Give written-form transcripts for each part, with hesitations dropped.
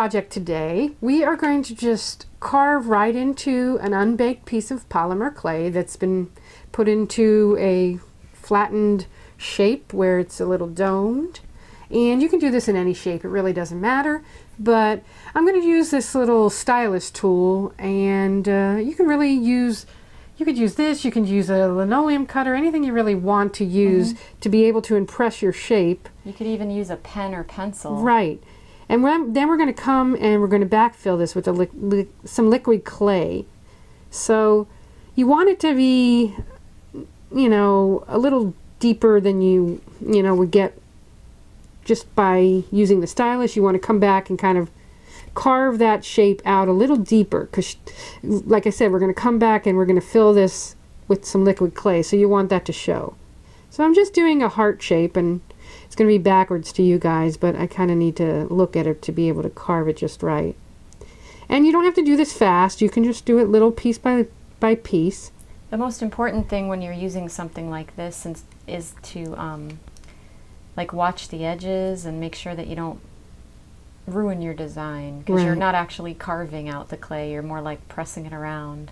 project today, we are going to just carve right into an unbaked piece of polymer clay that's been put into a flattened shape where it's a little domed. And you can do this in any shape, it really doesn't matter. But I'm going to use this little stylus tool, and you can really use, you could use this, you can use a linoleum cutter, anything you really want to use to be able to impress your shape. You could even use a pen or pencil. Right. And then we're going to come and we're going to backfill this with some liquid clay. So you want it to be, you know, a little deeper than you would get just by using the stylus. You want to come back and kind of carve that shape out a little deeper, because like I said, we're going to come back and we're going to fill this with some liquid clay, so you want that to show. So I'm just doing a heart shape, and it's going to be backwards to you guys, but I kind of need to look at it to be able to carve it just right. And you don't have to do this fast, you can just do it little piece by piece. The most important thing when you're using something like this is to like watch the edges and make sure that you don't ruin your design, because you're not actually carving out the clay, you're more like pressing it around.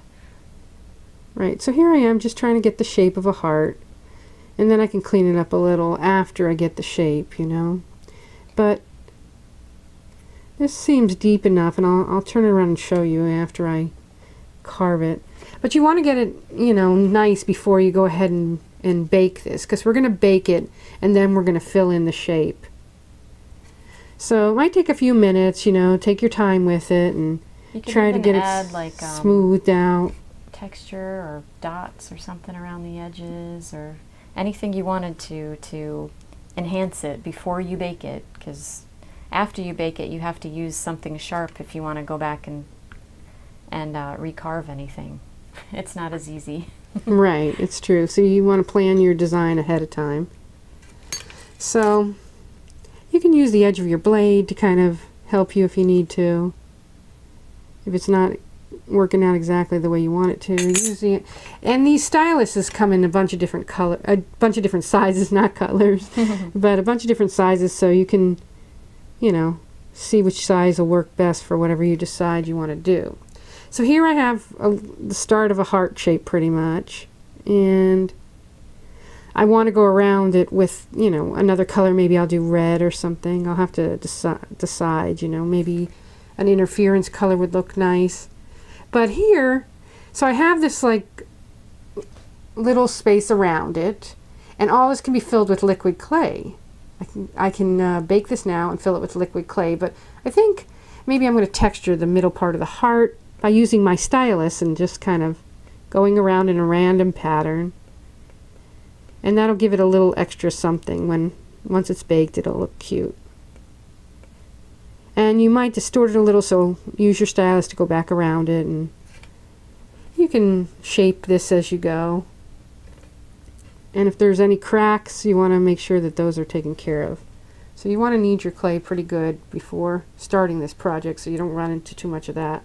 Right, so here I am just trying to get the shape of a heart, and then I can clean it up a little after I get the shape, you know. But this seems deep enough, and I'll turn it around and show you after I carve it. But you want to get it, you know, nice before you go ahead and bake this, because we're going to bake it and then we're going to fill in the shape. So it might take a few minutes, you know, take your time with it and try to get it like, smoothed out. Texture or dots or something around the edges, or anything you wanted to enhance it before you bake it, because after you bake it you have to use something sharp if you want to go back and recarve anything. It's not as easy. Right, it's true. So you want to plan your design ahead of time. So you can use the edge of your blade to kind of help you if you need to. If it's not working out exactly the way you want it to, using it. And these styluses come in a bunch of different different sizes, not colors, but a bunch of different sizes, so you can, you know, see which size will work best for whatever you decide you want to do. So here I have the start of a heart shape pretty much, and I want to go around it with, you know, another color. Maybe I'll do red or something. I'll have to decide, you know, maybe an interference color would look nice. But here, so I have this like little space around it, and all this can be filled with liquid clay. I can bake this now and fill it with liquid clay, but I think maybe I'm going to texture the middle part of the heart by using my stylus and just kind of going around in a random pattern. And that'll give it a little extra something. Once it's baked, it'll look cute. And you might distort it a little, so use your stylus to go back around it, and you can shape this as you go. And if there's any cracks, you want to make sure that those are taken care of. So you want to knead your clay pretty good before starting this project so you don't run into too much of that.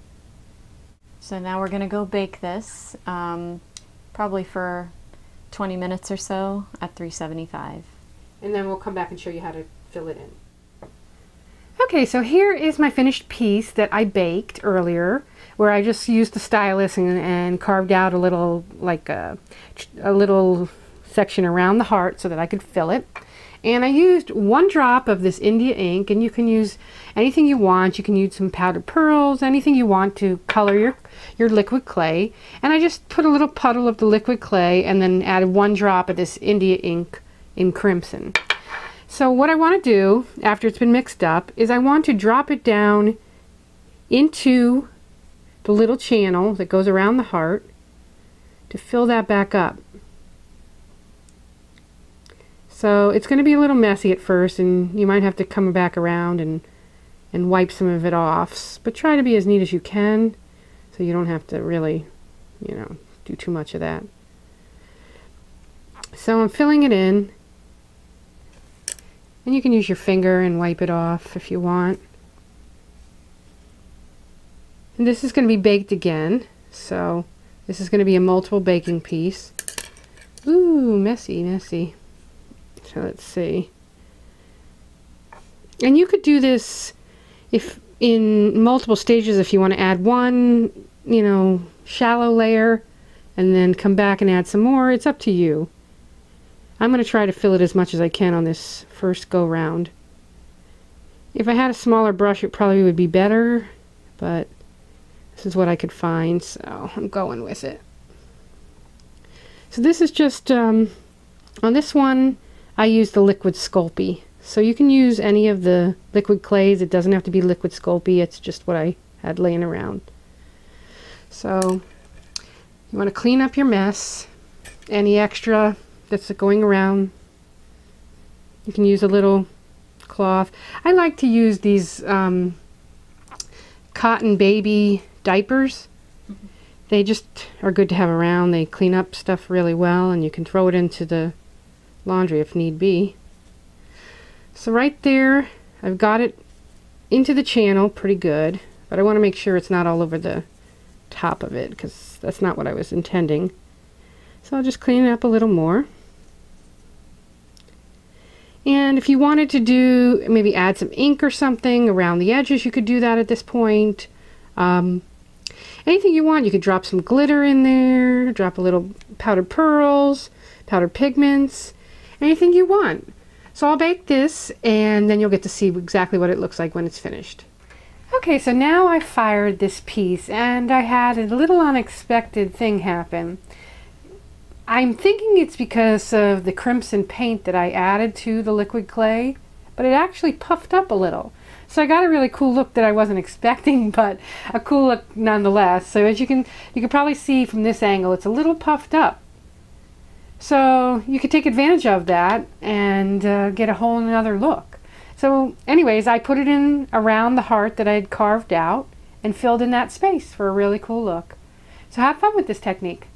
So now we're going to go bake this, probably for 20 minutes or so at 375. And then we'll come back and show you how to fill it in. Okay, so here is my finished piece that I baked earlier, where I just used the stylus and carved out a little, like a little section around the heart so that I could fill it. And I used 1 drop of this India ink, and you can use anything you want. You can use some powdered pearls, anything you want to color your liquid clay. And I just put a little puddle of the liquid clay and then added 1 drop of this India ink in crimson. So what I want to do after it's been mixed up is I want to drop it down into the little channel that goes around the heart to fill that back up. So it's going to be a little messy at first, and you might have to come back around and wipe some of it off, but try to be as neat as you can so you don't have to really, you know, do too much of that. So I'm filling it in, and you can use your finger and wipe it off if you want. And this is going to be baked again, so this is going to be a multiple baking piece. Ooh, messy, messy. So let's see. And you could do this if in multiple stages if you want to add one, you know, shallow layer and then come back and add some more. It's up to you. I'm going to try to fill it as much as I can on this first go round. If I had a smaller brush it probably would be better, but this is what I could find, so I'm going with it. So this is just, on this one I use the liquid Sculpey. So you can use any of the liquid clays. It doesn't have to be liquid Sculpey. It's just what I had laying around. So you want to clean up your mess. Any extra that's going around, you can use a little cloth. I like to use these cotton baby diapers. They just are good to have around. They clean up stuff really well, and you can throw it into the laundry if need be. So right there, I've got it into the channel pretty good, but I want to make sure it's not all over the top of it, because that's not what I was intending. So I'll just clean it up a little more. And if you wanted to do, maybe add some ink or something around the edges, you could do that at this point. Anything you want. You could drop some glitter in there, drop a little powdered pearls, powdered pigments, anything you want. So I'll bake this and then you'll get to see exactly what it looks like when it's finished. Okay, so now I fired this piece and I had a little unexpected thing happen. I'm thinking it's because of the crimson paint that I added to the liquid clay, but it actually puffed up a little. So I got a really cool look that I wasn't expecting, but a cool look nonetheless. So as you can probably see from this angle, it's a little puffed up. So you could take advantage of that and get a whole nother look. So anyways, I put it in around the heart that I had carved out and filled in that space for a really cool look. So have fun with this technique.